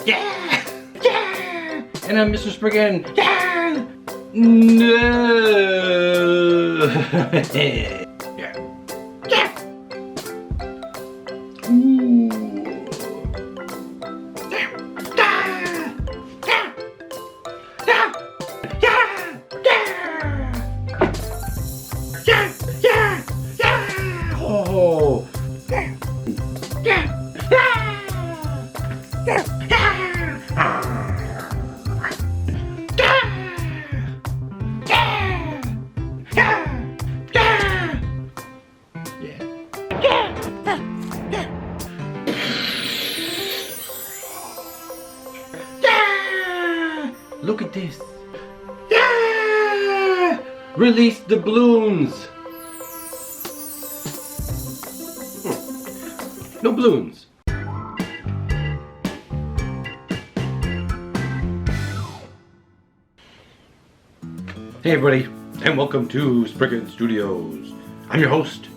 Yeah! Yeah! And I'm Mr.Spriken. Yeah! No! Yeah. Yeah! Ooh! Yeah! Yeah! Yeah! Yeah! Yeah! Yeah! Yeah! Yeah! Oh! Yeah! Yeah! Look at this. Yeah! Release the balloons. No balloons. Hey everybody, and welcome to Spriken Studios. I'm your host.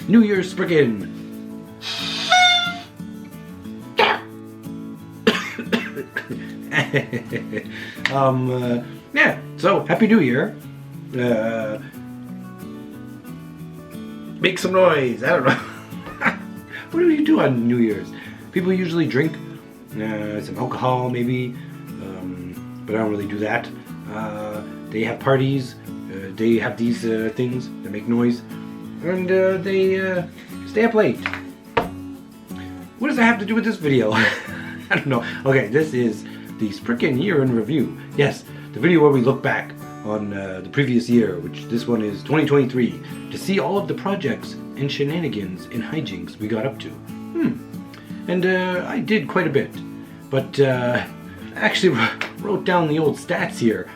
New Year's Spriken. Yeah, so Happy New Year. Make some noise, I don't know. What do you do on New Year's? People usually drink some alcohol maybe, but I don't really do that. They have parties, they have these things that make noise, and they stay up late. What does that have to do with this video? I don't know. Okay, this is the Spriken Year in Review. Yes, the video where we look back on the previous year, which this one is 2023, to see all of the projects and shenanigans and hijinks we got up to. And I did quite a bit, but I actually wrote down the old stats here,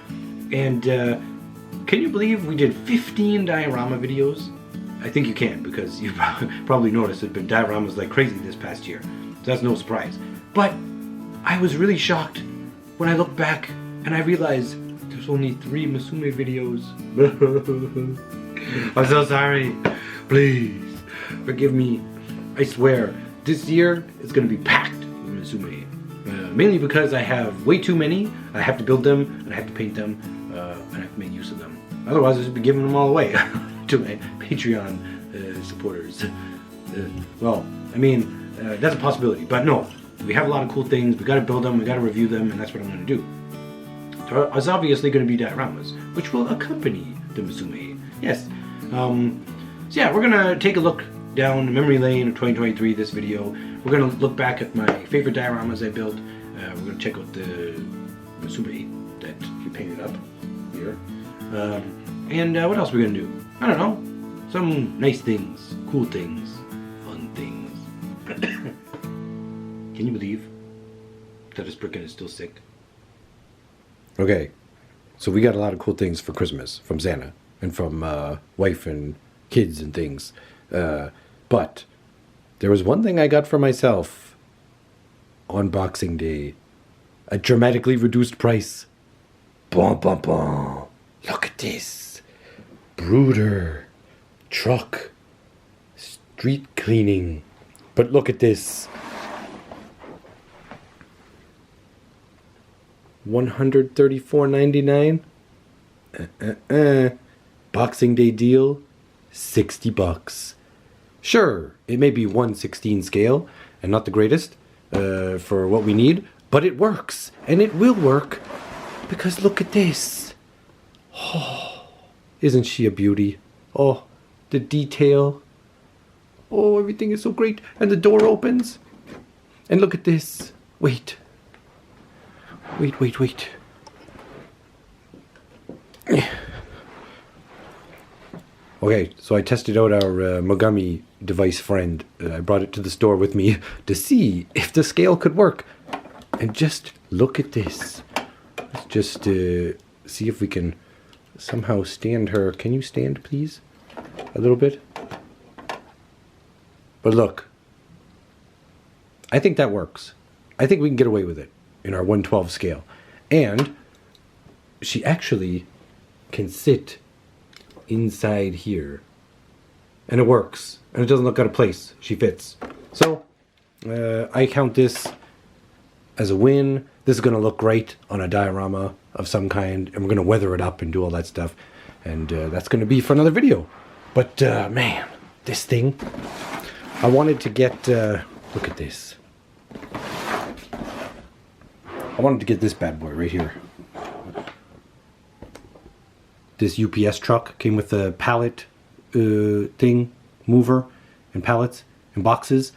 and can you believe we did 15 diorama videos? I think you can, because you probably noticed there's been dioramas like crazy this past year, so that's no surprise. But I was really shocked when I looked back and I realized there's only 3 Musume videos. I'm so sorry. Please forgive me. I swear this year is going to be packed with Musume. Mainly because I have way too many. I have to build them, and I have to paint them, and I have to make use of them. Otherwise, I'd just be giving them all away to my Patreon supporters. Well, I mean, that's a possibility. But no, we have a lot of cool things. We got to build them. We got to review them, and that's what I'm going to do. So it's obviously going to be dioramas, which will accompany the Musume. Yes. So yeah, we're gonna take a look down memory lane of 2023 this video. We're gonna look back at my favorite dioramas I built. We're gonna check out the Musume that we painted up here. And what else are we gonna do? I don't know. Some nice things, cool things, fun things. Can you believe that this Spriken is still sick? Okay, so we got a lot of cool things for Christmas from Santa and from wife and kids and things. But there was one thing I got for myself on Boxing Day. A dramatically reduced price. Bum, bum, bum. Look at this. Brooder. Truck. Street cleaning. But look at this. $134.99. Boxing Day deal. $60. Sure, it may be 1/16 scale and not the greatest for what we need, but it works, and it will work, because look at this. Oh, isn't she a beauty? Oh, the detail. Oh, everything is so great, and the door opens, and look at this. Wait. Okay, so I tested out our Mogami device friend. I brought it to the store with me to see if the scale could work. And just look at this. Let's just see if we can somehow stand her. Can you stand, please? A little bit? But look. I think that works. I think we can get away with it in our 1/12 scale. And she actually can sit inside here. and it works, and it doesn't look out of place. She fits. So I count this as a win. This is going to look great on a diorama of some kind, and we're going to weather it up and do all that stuff, and that's going to be for another video. But man, this thing, I wanted to get, look at this. I wanted to get this bad boy right here. This UPS truck came with a pallet thing, mover, and pallets and boxes.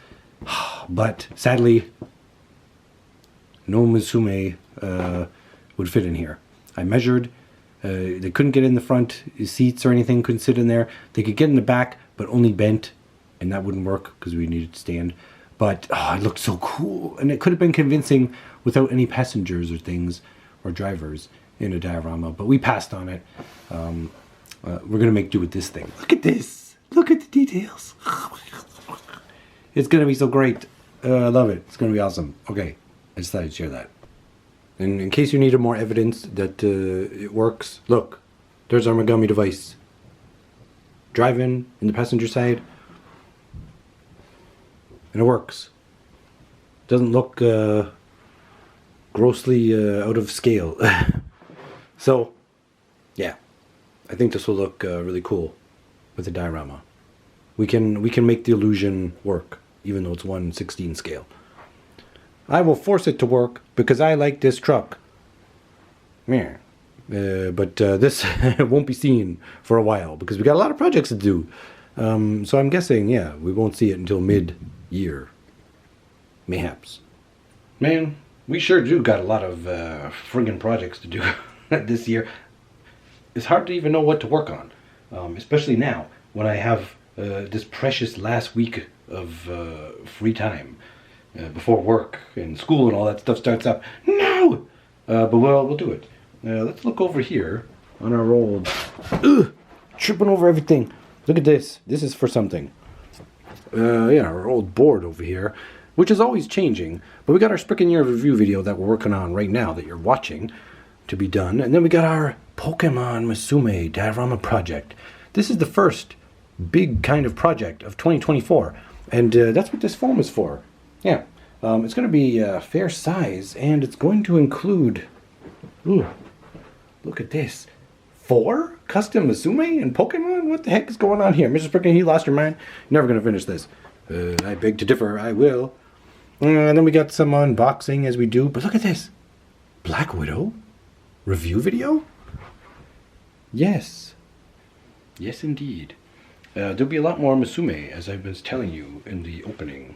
But sadly, no Musume would fit in here. I measured. They couldn't get in the front seats or anything, couldn't sit in there. They could get in the back, but only bent, and that wouldn't work because we needed to stand. But it looked so cool, and it could have been convincing without any passengers or things or drivers in a diorama, but we passed on it. We're gonna make do with this thing. Look at this. Look at the details. It's gonna be so great. I love it. It's gonna be awesome. Okay, I just thought I'd share that. And in case you needed more evidence that it works, look, there's our Megami device. Driving in the passenger side, and it works. Doesn't look grossly out of scale. So, yeah, I think this will look really cool with a diorama. We can make the illusion work, even though it's 1/16 scale. I will force it to work because I like this truck. Yeah. But this won't be seen for a while because we got a lot of projects to do. So I'm guessing, yeah, we won't see it until mid-year. Mayhaps. Man, we sure do got a lot of friggin' projects to do this year. It's hard to even know what to work on, especially now when I have this precious last week of free time before work and school and all that stuff starts up. No! But we'll do it. Let's look over here on our old... tripping over everything. Look at this. This is for something. Yeah, our old board over here, which is always changing. But we got our Spriken Year Review video that we're working on right now that you're watching to be done. And then we got our Pokemon Musume diorama project. This is the first big kind of project of 2024. And that's what this foam is for. Yeah. It's going to be fair size, and it's going to include... Ooh, look at this. 4 custom Musume and Pokemon? What the heck is going on here? Mr.Spriken, you lost your mind? You're never going to finish this. I beg to differ. I will. And then we got some unboxing as we do. But look at this. Black Widow? Review video? Yes. Yes, indeed. There'll be a lot more Musume, as I was telling you in the opening.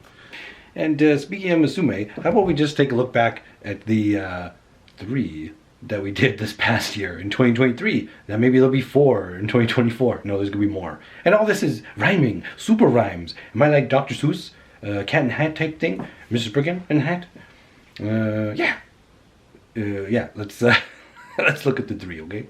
And speaking of Musume, how about we just take a look back at the 3 that we did this past year in 2023. Now maybe there'll be 4 in 2024. No, there's gonna be more. And all this is rhyming, super rhymes. Am I like Dr. Seuss, cat and hat type thing? Mr.Spriken and hat? Yeah. Yeah, let's let's look at the 3, okay?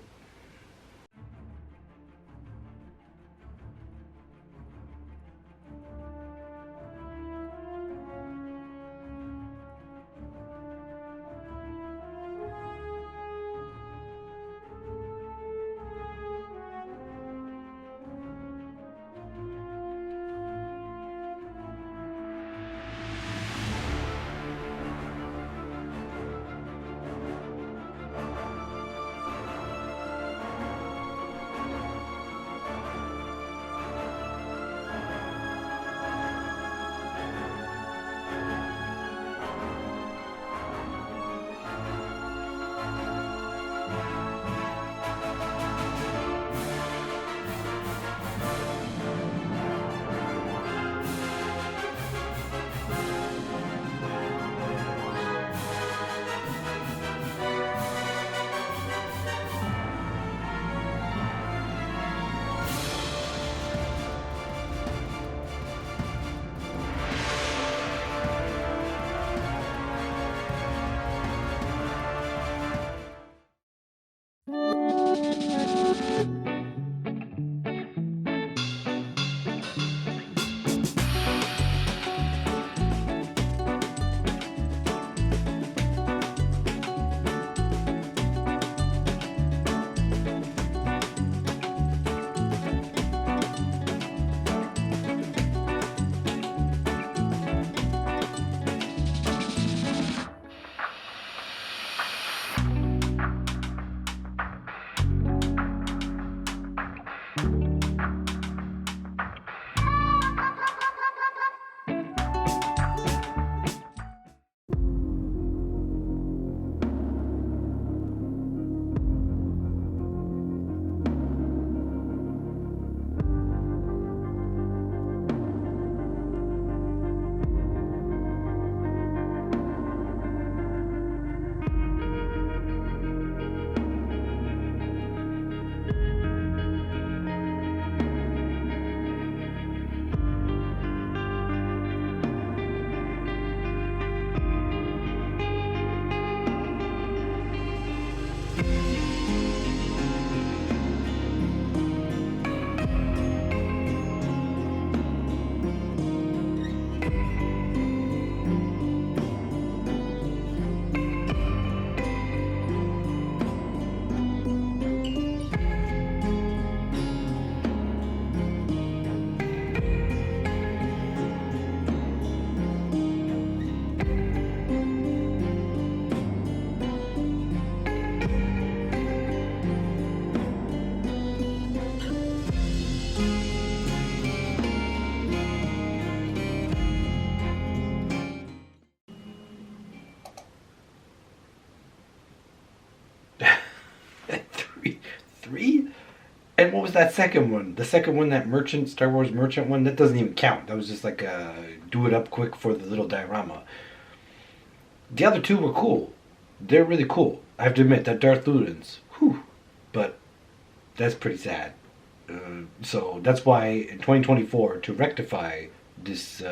was that second one? The second one, that merchant, Star Wars merchant one, that doesn't even count. That was just like do it up quick for the little diorama. The other two were cool. They're really cool. I have to admit, that Darth Ludens, whew, but that's pretty sad. So that's why in 2024, to rectify this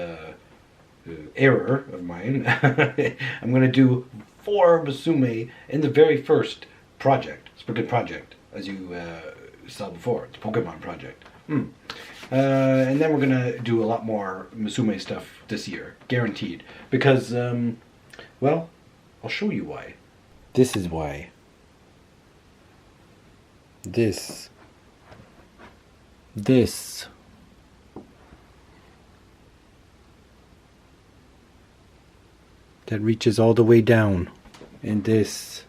error of mine, I'm going to do 4 Musume in the very first project, Spriken project, as you saw before. It's a Pokemon project. And then we're going to do a lot more Musume stuff this year, guaranteed. Because, well, I'll show you why. This is why. This. That reaches all the way down. And this.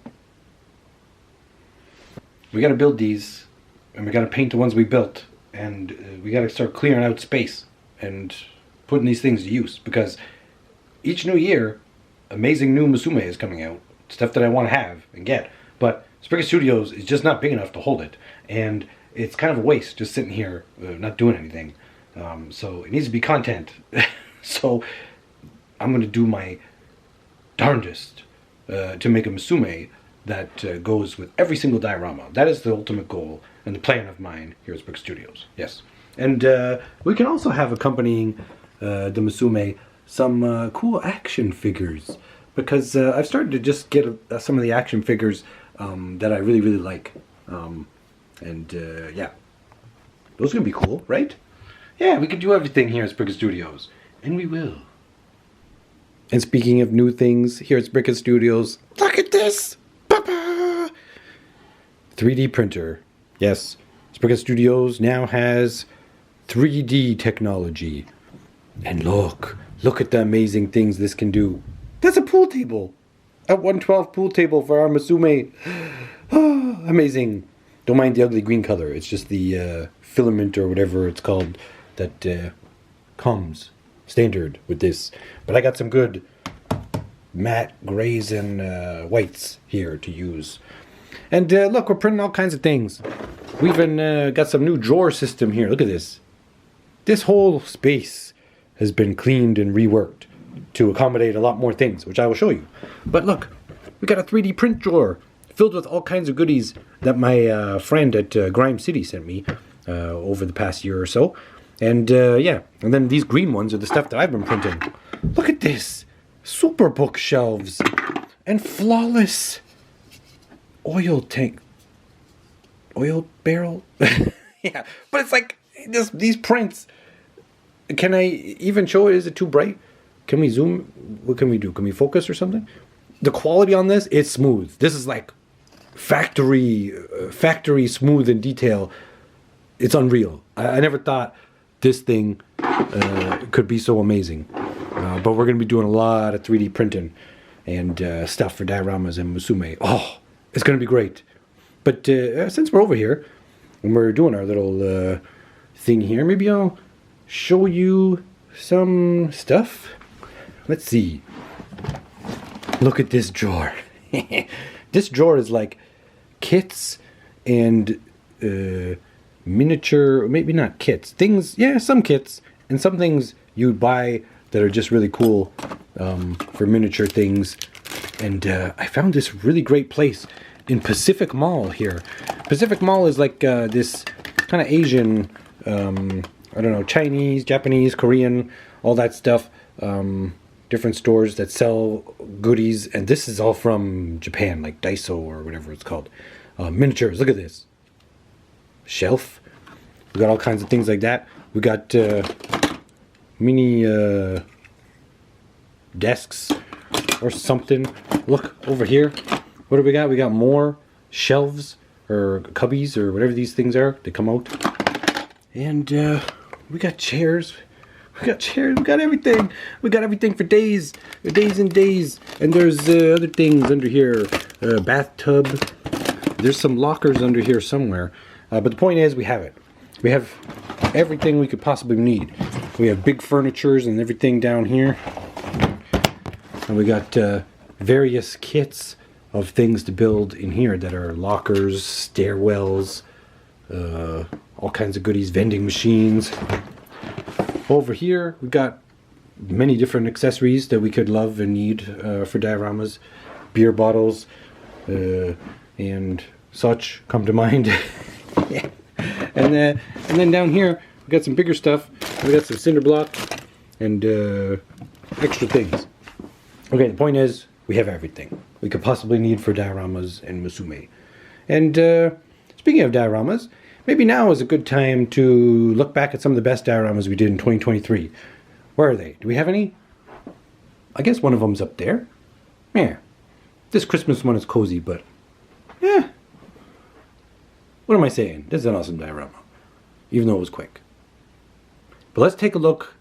We gotta build these. And we gotta paint the ones we built. And we gotta start clearing out space. And putting these things to use. Because each new year, amazing new Musume is coming out. Stuff that I want to have and get. But Spriken Studios is just not big enough to hold it. And it's kind of a waste just sitting here not doing anything. So it needs to be content. So I'm going to do my darndest to make a Musume that goes with every single diorama. That is the ultimate goal and the plan of mine here at Spriken Studios. Yes. And we can also have accompanying the Musume some cool action figures. Because I've started to just get some of the action figures that I really, really like. Yeah. Those are going to be cool, right? Yeah, we can do everything here at Spriken Studios. And we will. And speaking of new things here at Spriken Studios, look at this! Ba-ba! 3D printer. Yes, Spriken Studios now has 3D technology. And look at the amazing things this can do. That's a pool table. A 112 pool table for our Musume. Oh, amazing. Don't mind the ugly green color. It's just the filament or whatever it's called that comes standard with this. But I got some good matte grays and whites here to use. And look, we're printing all kinds of things. We even got some new drawer system here. Look at this. This whole space has been cleaned and reworked to accommodate a lot more things, which I will show you. But look, we got a 3D print drawer filled with all kinds of goodies that my friend at Grime City sent me over the past year or so. And yeah, and then these green ones are the stuff that I've been printing. Look at this! Super bookshelves and flawless oil tank. Oil barrel? Yeah, but it's like these prints. Can I even show it? Is it too bright? Can we zoom? What can we do? Can we focus or something? The quality on this, it's smooth. This is like factory smooth in detail. It's unreal. I never thought this thing could be so amazing. But we're going to be doing a lot of 3D printing and stuff for dioramas and Musume. Oh, it's going to be great. But since we're over here and we're doing our little thing here, maybe I'll show you some stuff. Let's see. Look at this drawer. This drawer is like kits and miniature, maybe not kits, things, yeah, some kits and some things you'd buy that are just really cool for miniature things. And I found this really great place in Pacific Mall here. Pacific Mall is like this kind of Asian, I don't know, Chinese, Japanese, Korean, all that stuff. Different stores that sell goodies, and this is all from Japan, like Daiso or whatever it's called. Miniatures, look at this. Shelf. We got all kinds of things like that. We got mini desks or something. Look over here. What do we got? We got more shelves or cubbies or whatever these things are. They come out. And we got chairs. We got chairs. We got everything. We got everything for days. Days and days. And there's other things under here. Bathtub. There's some lockers under here somewhere. But the point is, we have it. We have everything we could possibly need. We have big furnitures and everything down here. And we got various kits of things to build in here that are lockers, stairwells, all kinds of goodies, vending machines. Over here, we've got many different accessories that we could love and need for dioramas. Beer bottles and such come to mind. Yeah. And then down here, we got some bigger stuff. We got some cinder block and extra things. Okay, the point is, we have everything we could possibly need for dioramas and Musume. And speaking of dioramas, maybe now is a good time to look back at some of the best dioramas we did in 2023. Where are they? Do we have any? I guess one of them's up there. Yeah. This Christmas one is cozy, but yeah. What am I saying? This is an awesome diorama, even though it was quick. But let's take a look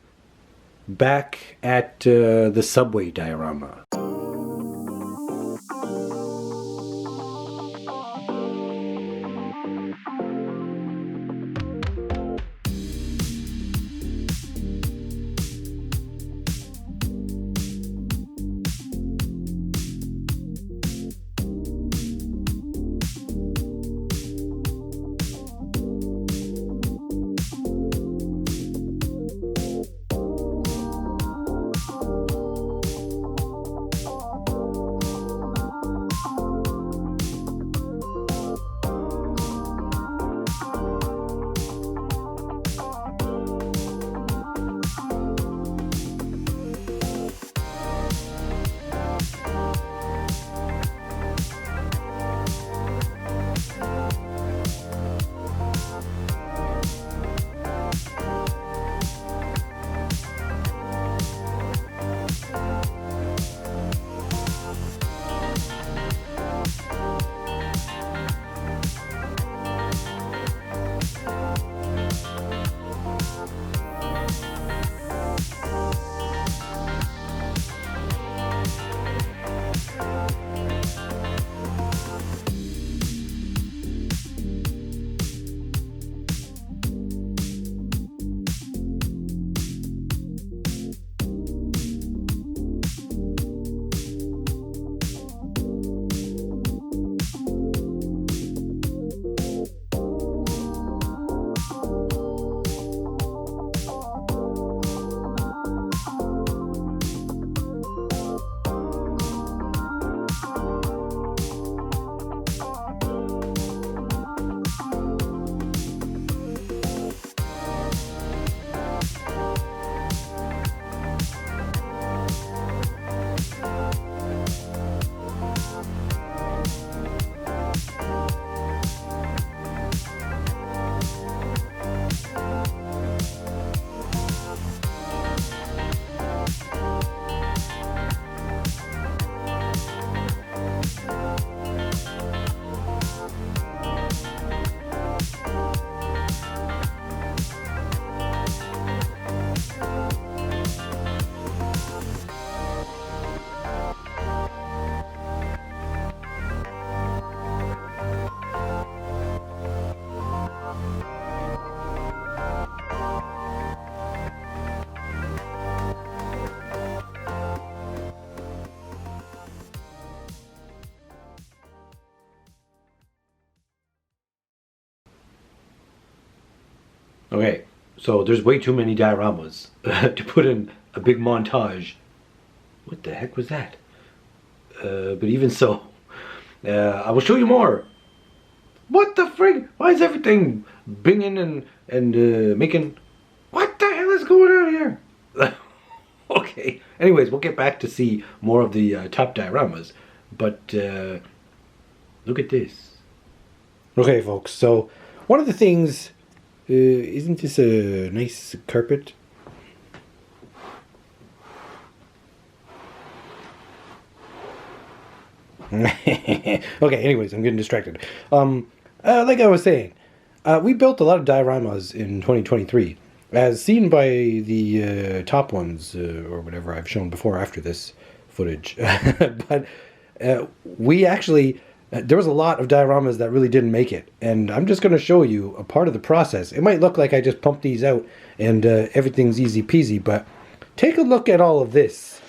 back at the subway diorama. Okay, so there's way too many dioramas to put in a big montage. What the heck was that? But even so, I will show you more. What the frig? Why is everything binging and making... What the hell is going on here? Okay, anyways, we'll get back to see more of the top dioramas. But look at this. Okay, folks, so one of the things... isn't this a nice carpet? Okay, anyways, I'm getting distracted. Like I was saying, we built a lot of dioramas in 2023, as seen by the top ones, or whatever I've shown before after this footage. But we actually... there was a lot of dioramas that really didn't make it, and I'm just going to show you a part of the process. It might look like I just pumped these out and everything's easy peasy, but take a look at all of this.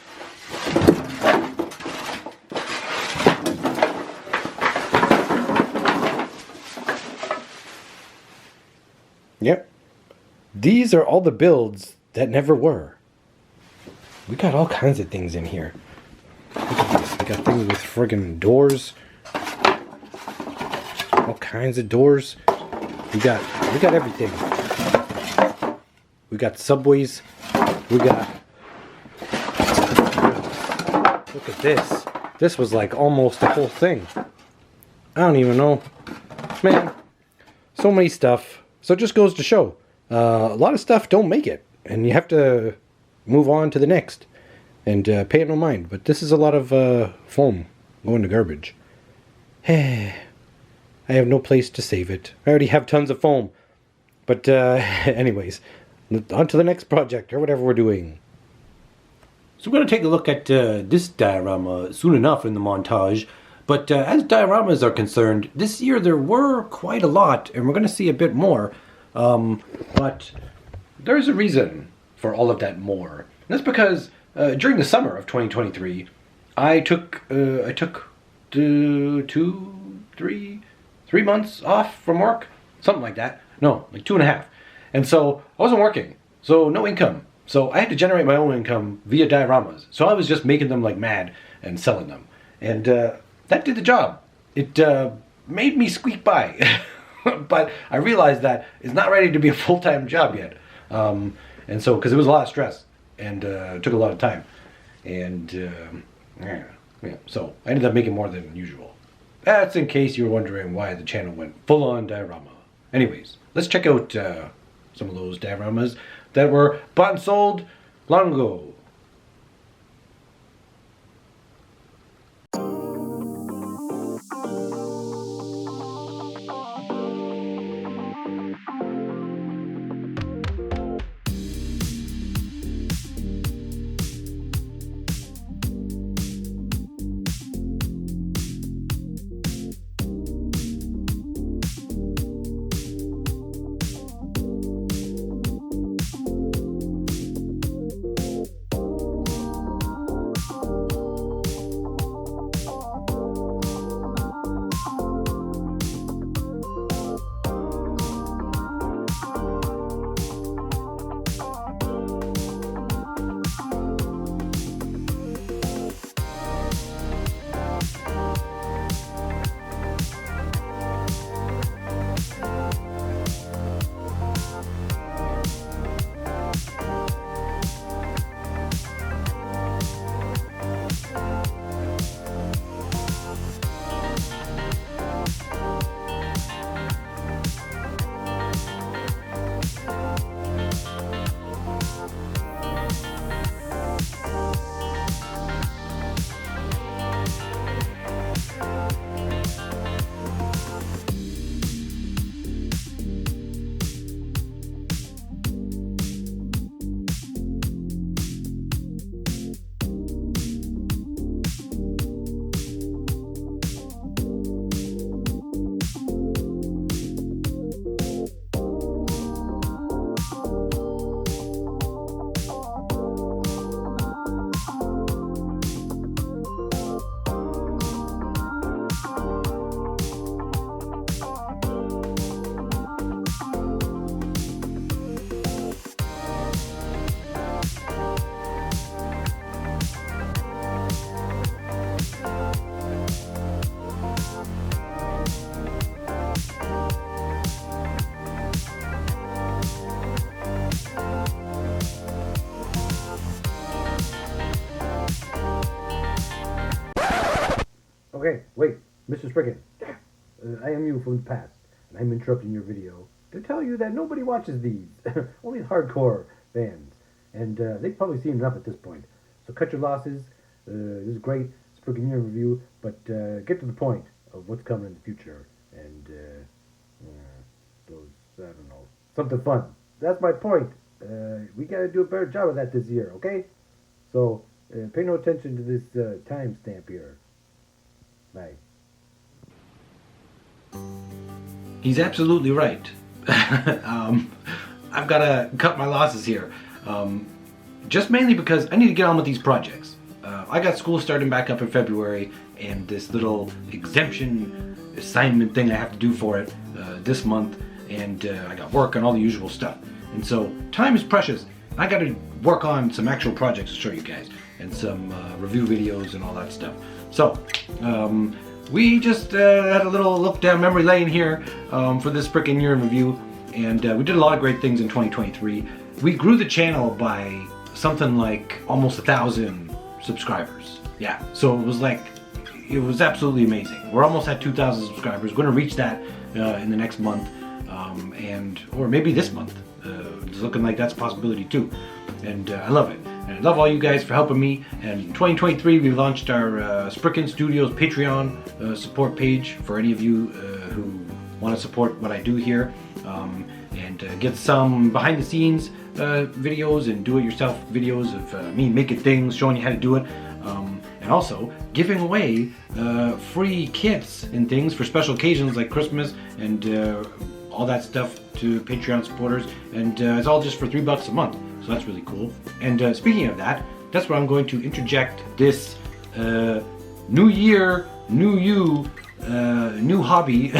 Yep. These are all the builds that never were. We got all kinds of things in here. Look at this. We got things with friggin' doors. All kinds of doors. We got everything. We got subways. We got... Look at this. This was like almost the whole thing. I don't even know. Man, so many stuff. So it just goes to show. A lot of stuff don't make it. And you have to move on to the next. And pay it no mind. But this is a lot of foam going to garbage. I have no place to save it. I already have tons of foam. But anyways, on to the next project or whatever we're doing. So we're going to take a look at this diorama soon enough in the montage. But as dioramas are concerned, this year there were quite a lot, and we're going to see a bit more. But there's a reason for all of that more. And that's because during the summer of 2023, I took 3 months off from work, something like that. No, like 2.5. And so I wasn't working, so no income. So I had to generate my own income via dioramas. So I was just making them like mad and selling them. And that did the job. It made me squeak by. But I realized that it's not ready to be a full-time job yet. And so, because it was a lot of stress and took a lot of time. And yeah, so I ended up making more than usual. That's in case you were wondering why the channel went full-on diorama. Anyways, let's check out some of those dioramas that were bought and sold long ago. Okay, wait, Mr.Spriken. I am you from the past, and I'm interrupting your video to tell you that nobody watches these. Only hardcore fans. And they've probably seen enough at this point. So cut your losses. This is great. Spriken your review, but get to the point of what's coming in the future. And those, I don't know, something fun. That's my point. We gotta do a better job of that this year, okay? So pay no attention to this timestamp here. Bye. He's absolutely right. I've got to cut my losses here. Just mainly because I need to get on with these projects. I got school starting back up in February, and this little exemption assignment thing I have to do for it this month. and I got work and all the usual stuff. And so time is precious. I got to work on some actual projects to show you guys, and some review videos and all that stuff. So we just had a little look down memory lane here for this Spriken year in review, and we did a lot of great things in 2023. We grew the channel by something like almost 1,000 subscribers. Yeah, so it was absolutely amazing. We're almost at 2,000 subscribers. We're going to reach that in the next month, or maybe this month. It's looking like that's a possibility too, and I love it. And I love all you guys for helping me. And in 2023, we launched our Spriken Studios Patreon support page for any of you who want to support what I do here, and get some behind-the-scenes videos and do-it-yourself videos of me making things, showing you how to do it, and also giving away free kits and things for special occasions like Christmas and all that stuff to Patreon supporters, and it's all just for $3 a month, so that's really cool. And speaking of that, that's where I'm going to interject this new year, new you, new hobby,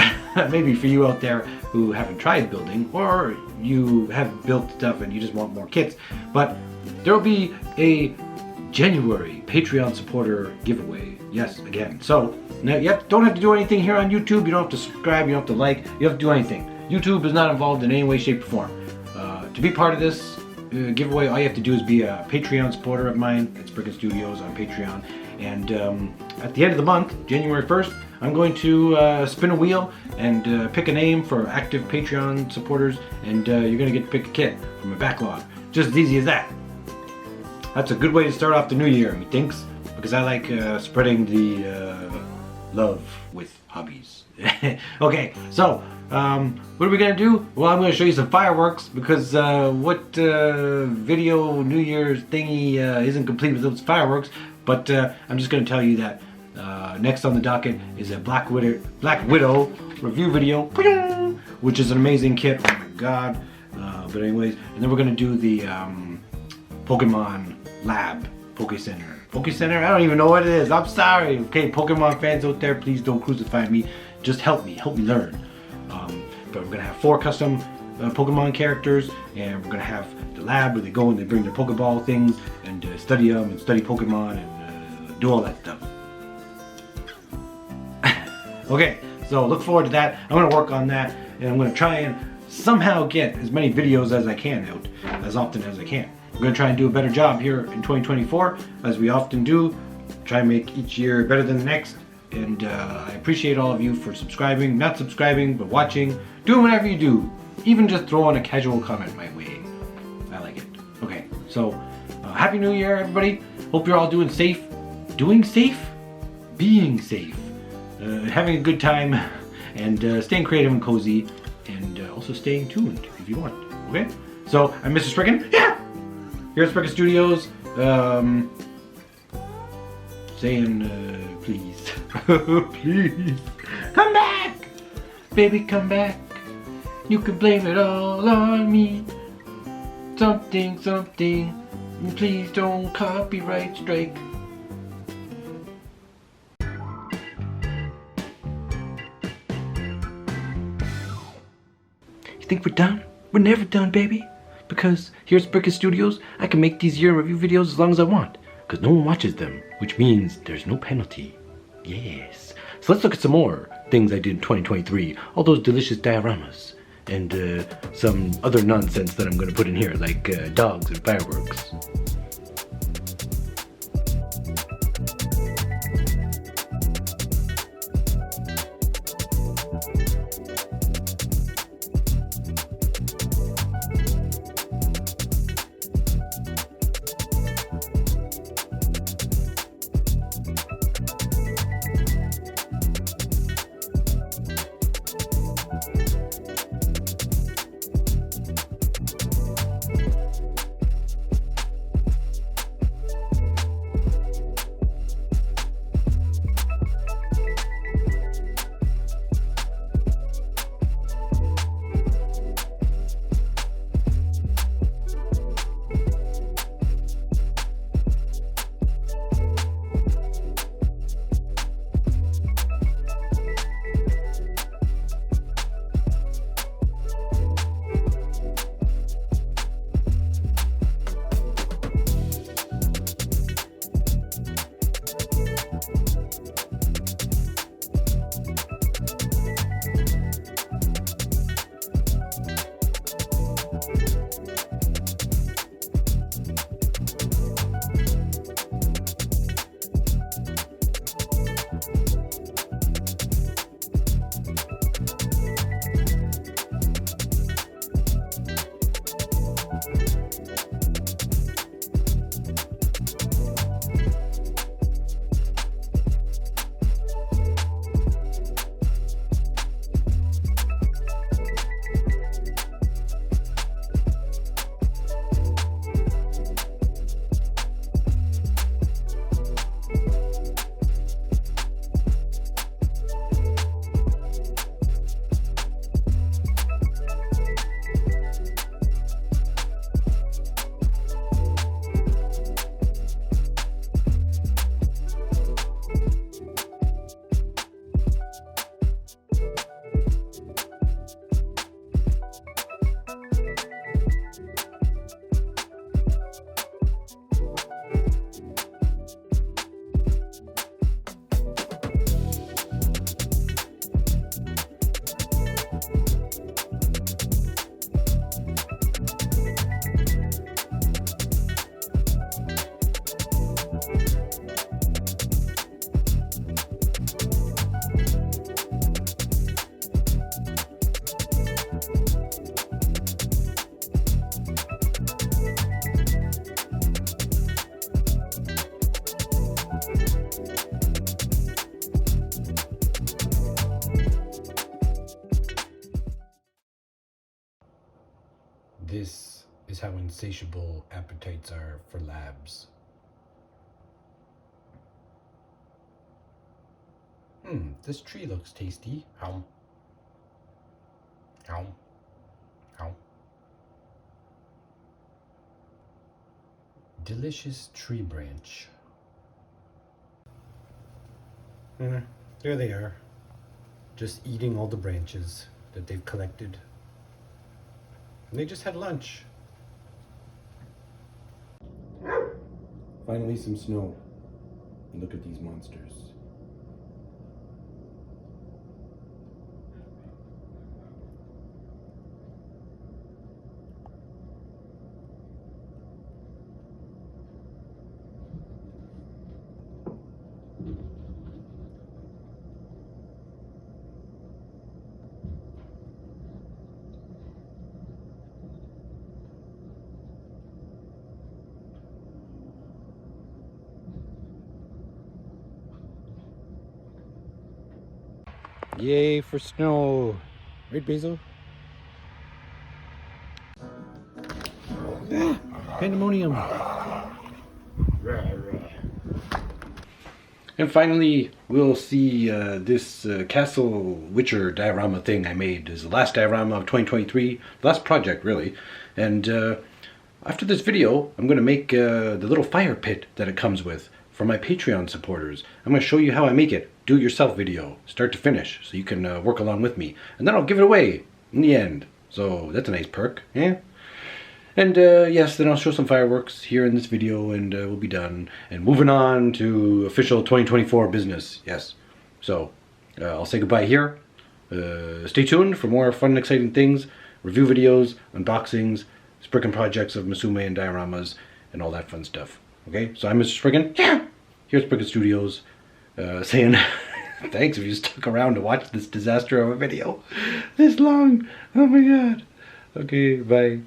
maybe for you out there who haven't tried building, or you have built stuff and you just want more kits. But there will be a January Patreon supporter giveaway. Yes, again. So now you don't have to do anything here on YouTube. You don't have to subscribe. You don't have to like. You don't have to do anything. YouTube is not involved in any way, shape, or form. To be part of this giveaway, all you have to do is be a Patreon supporter of mine at Spriken Studios on Patreon. And at the end of the month, January 1st, I'm going to spin a wheel and pick a name for active Patreon supporters, and you're going to get to pick a kit from a backlog. Just as easy as that. That's a good way to start off the new year, methinks, because I like spreading the love with hobbies. Okay, so what are we going to do? Well, I'm going to show you some fireworks, because what video New Year's thingy isn't complete with those fireworks. But I'm just going to tell you that next on the docket is a Black Widow review video, which is an amazing kit. Oh my god. But anyways, and then we're going to do the Pokemon Lab, Poke Center. Poke Center? I don't even know what it is. I'm sorry. Okay, Pokemon fans out there, please don't crucify me. Just help me learn. But we're going to have 4 custom Pokemon characters, and we're going to have the lab where they go and they bring their Pokeball things and study them and study Pokemon and do all that stuff. Okay, so look forward to that. I'm going to work on that, and I'm going to try and somehow get as many videos as I can out as often as I can. I'm going to try and do a better job here in 2024, as we often do. Try and make each year better than the next. And I appreciate all of you for subscribing, not subscribing, but watching, doing whatever you do. Even just throwing a casual comment my way. I like it. Okay, so Happy New Year, everybody. Hope you're all doing safe. Doing safe? Being safe. Having a good time, and staying creative and cozy, and also staying tuned if you want. Okay? So, I'm Mr.Spriken. Yeah! Here at Spriken Studios. Saying, please. Please. Come back! Baby, come back. You can blame it all on me. Something, please don't copyright strike. You think we're done? We're never done, baby. Because here at Spriken Studios, I can make these year in review videos as long as I want. Because no one watches them, which means there's no penalty. Yes. So let's look at some more things I did in 2023. All those delicious dioramas. And some other nonsense that I'm going to put in here, like dogs and fireworks. how insatiable appetites are for labs. This tree looks tasty. Ow. Ow. Ow. Delicious tree branch. There they are. Just eating all the branches that they've collected. And they just had lunch. Finally some snow. And look at these monsters. Yay for snow. Right, Basil? Pandemonium. And finally, we'll see this Castle Witcher diorama thing I made. Is the last diorama of 2023. The last project, really. And after this video, I'm going to make the little fire pit that it comes with for my Patreon supporters. I'm going to show you how I make it. Do-it-yourself video, start to finish, so you can work along with me. And then I'll give it away in the end. So that's a nice perk, yeah? And yes, then I'll show some fireworks here in this video, and we'll be done. And moving on to official 2024 business, yes. So I'll say goodbye here. Stay tuned for more fun and exciting things, review videos, unboxings, Spriken projects of Musume and dioramas, and all that fun stuff. Okay, so I'm Mr.Spriken. Yeah. Here's Spriken Studios. Saying thanks if you stuck around to watch this disaster of a video this long. Oh my god. Okay, bye.